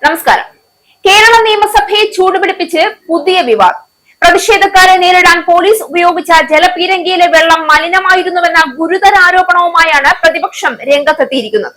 നമസ്കാരം. കേരള നിയമസഭയെ ചൂടുപിടിപ്പിച്ച് പുതിയ വിവാദം. പ്രതിഷേധക്കാരെ നേരിടാൻ പോലീസ് ഉപയോഗിച്ച ജലപീരങ്കിയിലെ വെള്ളം മലിനമായിരുന്നുവെന്ന ഗുരുതര ആരോപണവുമായാണ് പ്രതിപക്ഷം രംഗത്തെത്തിയിരിക്കുന്നത്.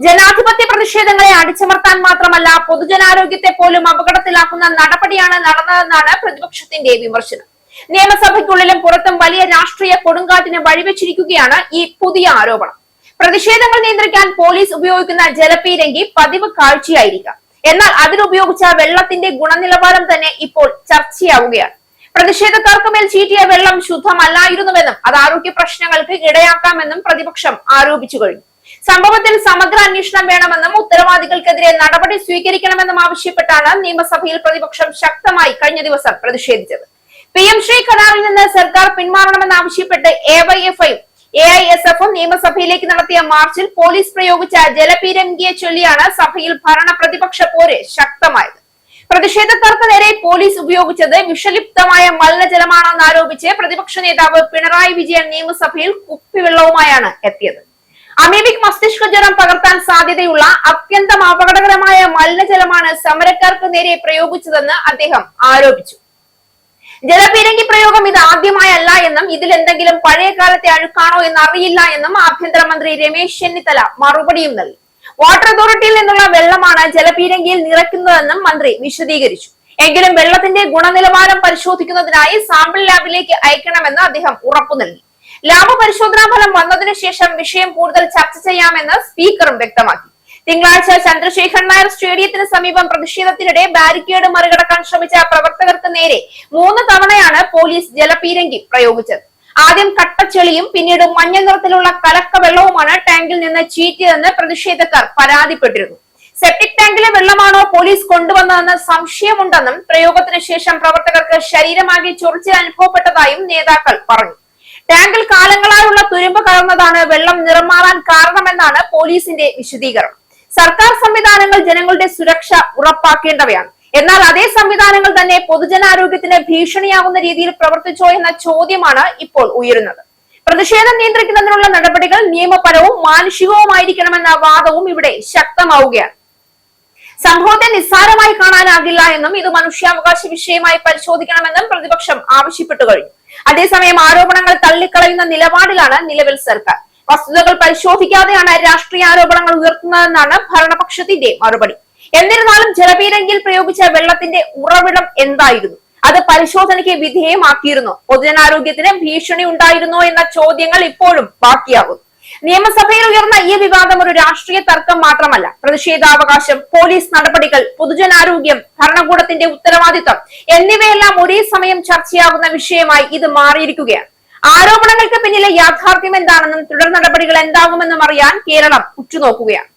ജനാധിപത്യ പ്രതിഷേധങ്ങളെ അടിച്ചമർത്താൻ മാത്രമല്ല പൊതുജനാരോഗ്യത്തെ പോലും അപകടത്തിലാക്കുന്ന നടപടിയാണ് നടന്നതെന്നാണ് പ്രതിപക്ഷത്തിന്റെ വിമർശനം. നിയമസഭയ്ക്കുള്ളിലും പുറത്തും വലിയ രാഷ്ട്രീയ കൊടുങ്കാറ്റിന് വഴിവെച്ചിരിക്കുകയാണ് ഈ പുതിയ ആരോപണം. പ്രതിഷേധങ്ങൾ നിയന്ത്രിക്കാൻ പോലീസ് ഉപയോഗിക്കുന്ന ജലപീരങ്കി പതിവ് കാഴ്ചയായിരിക്കാം. എന്നാൽ അതിലുപയോഗിച്ച വെള്ളത്തിന്റെ ഗുണനിലവാരം തന്നെ ഇപ്പോൾ ചർച്ചയാവുകയാണ്. പ്രതിഷേധക്കാർക്ക് മേൽ ചീറ്റിയ വെള്ളം ശുദ്ധമല്ലായിരുന്നുവെന്നും അത് ആരോഗ്യ പ്രശ്നങ്ങൾക്ക് ഇടയാക്കാമെന്നും പ്രതിപക്ഷം ആരോപിച്ചു കഴിഞ്ഞു. സംഭവത്തിൽ സമഗ്ര അന്വേഷണം വേണമെന്നും ഉത്തരവാദികൾക്കെതിരെ നടപടി സ്വീകരിക്കണമെന്നും ആവശ്യപ്പെട്ടാണ് നിയമസഭയിൽ പ്രതിപക്ഷം ശക്തമായി കഴിഞ്ഞ ദിവസം പ്രതിഷേധിച്ചത്. PM ശ്രീ കരാറിൽ നിന്ന് സർക്കാർ പിന്മാറണമെന്നാവശ്യപ്പെട്ട് AYFI AISF നിയമസഭയിലേക്ക് നടത്തിയ മാർച്ചിൽ പോലീസ് പ്രയോഗിച്ച ജലപീരങ്കിയെ ചൊല്ലിയാണ് സഭയിൽ ഭരണ പ്രതിപക്ഷ പോര് ശക്തമായത്. പ്രതിഷേധക്കാർക്ക് നേരെ പോലീസ് ഉപയോഗിച്ചത് വിഷലിപ്തമായ മലിനജലമാണെന്ന് ആരോപിച്ച് പ്രതിപക്ഷ നേതാവ് പിണറായി വിജയൻ നിയമസഭയിൽ കുപ്പിവെള്ളവുമായാണ് എത്തിയത്. അമീബിക് മസ്തിഷ്ക ജ്വരം പകർത്താൻ സാധ്യതയുള്ള അത്യന്തം അപകടകരമായ മലിനജലമാണ് സമരക്കാർക്ക് നേരെ പ്രയോഗിച്ചതെന്ന് അദ്ദേഹം ആരോപിച്ചു. ജലപീരങ്കി പ്രയോഗം ഇത് ആദ്യമായല്ല എന്നും ഇതിൽ എന്തെങ്കിലും പഴയ കാലത്തെ അഴുക്കാണോ എന്ന് അറിയില്ല എന്നും ആഭ്യന്തരമന്ത്രി രമേശ് ചെന്നിത്തല മറുപടിയും നൽകി. വാട്ടർ അതോറിറ്റിയിൽ നിന്നുള്ള വെള്ളമാണ് ജലപീരങ്കിയിൽ നിറയ്ക്കുന്നതെന്നും മന്ത്രി വിശദീകരിച്ചു. എങ്കിലും വെള്ളത്തിന്റെ ഗുണനിലവാരം പരിശോധിക്കുന്നതിനായി സാമ്പിൾ ലാബിലേക്ക് അയക്കണമെന്ന് അദ്ദേഹം ഉറപ്പു നൽകി. ലാബ് പരിശോധനാ ഫലം വന്നതിനു ശേഷം വിഷയം കൂടുതൽ ചർച്ച ചെയ്യാമെന്ന് സ്പീക്കറും വ്യക്തമാക്കി. തിങ്കളാഴ്ച ചന്ദ്രശേഖരൻ നായർ സ്റ്റേഡിയത്തിന് സമീപം പ്രതിഷേധത്തിനിടെ ബാരിക്കേഡ് മറികടക്കാൻ ശ്രമിച്ച പ്രവർത്തകർക്ക് നേരെ 3 തവണയാണ് പോലീസ് ജലപീരങ്കി പ്രയോഗിച്ചത്. ആദ്യം കട്ടച്ചെളിയും പിന്നീട് മഞ്ഞ നിറത്തിലുള്ള കലക്ക വെള്ളവുമാണ് ടാങ്കിൽ നിന്ന് ചീറ്റിയതെന്ന് പ്രതിഷേധക്കാർ പരാതിപ്പെട്ടിരുന്നു. സെപ്റ്റിക് ടാങ്കിലെ വെള്ളമാണോ പോലീസ് കൊണ്ടുവന്നതെന്ന് സംശയമുണ്ടെന്നും പ്രയോഗത്തിന് ശേഷം പ്രവർത്തകർക്ക് ശരീരമാകെ ചൊറിച്ചിൽ അനുഭവപ്പെട്ടതായും നേതാക്കൾ പറഞ്ഞു. ടാങ്കിൽ കാലങ്ങളായുള്ള തുരുമ്പ് കലർന്നതാണ് വെള്ളം നിറം മാറാൻ കാരണമെന്നാണ് പോലീസിന്റെ വിശദീകരണം. സർക്കാർ സംവിധാനങ്ങൾ ജനങ്ങളുടെ സുരക്ഷ ഉറപ്പാക്കേണ്ടവയാണ്. എന്നാൽ അതേ സംവിധാനങ്ങൾ തന്നെ പൊതുജനാരോഗ്യത്തിന് ഭീഷണിയാകുന്ന രീതിയിൽ പ്രവർത്തിച്ചോ എന്ന ചോദ്യമാണ് ഇപ്പോൾ ഉയരുന്നത്. പ്രതിഷേധം നിയന്ത്രിക്കുന്നതിനുള്ള നടപടികൾ നിയമപരവും മാനുഷികവുമായിരിക്കണമെന്ന വാദവും ഇവിടെ ശക്തമാവുകയാണ്. സംഭവത്തെ നിസ്സാരമായി കാണാനാകില്ല എന്നും ഇത് മനുഷ്യാവകാശ വിഷയമായി പരിശോധിക്കണമെന്നും പ്രതിപക്ഷം ആവശ്യപ്പെട്ടു കഴിഞ്ഞു. അതേസമയം ആരോപണങ്ങൾ തള്ളിക്കളയുന്ന നിലപാടിലാണ് നിലവിൽ സർക്കാർ. വസ്തുതകൾ പരിശോധിക്കാതെയാണ് രാഷ്ട്രീയ ആരോപണങ്ങൾ ഉയർത്തുന്നതെന്നാണ് ഭരണപക്ഷത്തിന്റെ മറുപടി. എന്നിരുന്നാലും ജലപീരങ്കിയിൽ പ്രയോഗിച്ച വെള്ളത്തിന്റെ ഉറവിടം എന്തായിരുന്നു? അത് പരിശോധനയ്ക്ക് വിധേയമാക്കിയിരുന്നോ? പൊതുജനാരോഗ്യത്തിന് ഭീഷണി ഉണ്ടായിരുന്നോ എന്ന ചോദ്യങ്ങൾ ഇപ്പോഴും ബാക്കിയാകുന്നു. നിയമസഭയിൽ ഉയർന്ന ഈ വിവാദം ഒരു രാഷ്ട്രീയ തർക്കം മാത്രമല്ല. പ്രതിഷേധാവകാശം, പോലീസ് നടപടികൾ, പൊതുജനാരോഗ്യം, ഭരണകൂടത്തിന്റെ ഉത്തരവാദിത്തം എന്നിവയെല്ലാം ഒരേ സമയം ചർച്ചയാകുന്ന വിഷയമായി ഇത് മാറിയിരിക്കുകയാണ്. ആരോപണങ്ങൾക്ക് പിന്നിലെ യാഥാർത്ഥ്യം എന്താണെന്നും തുടർ നടപടികൾ എന്താകുമെന്നും അറിയാൻ കേരളം ഉറ്റുനോക്കുകയാണ്.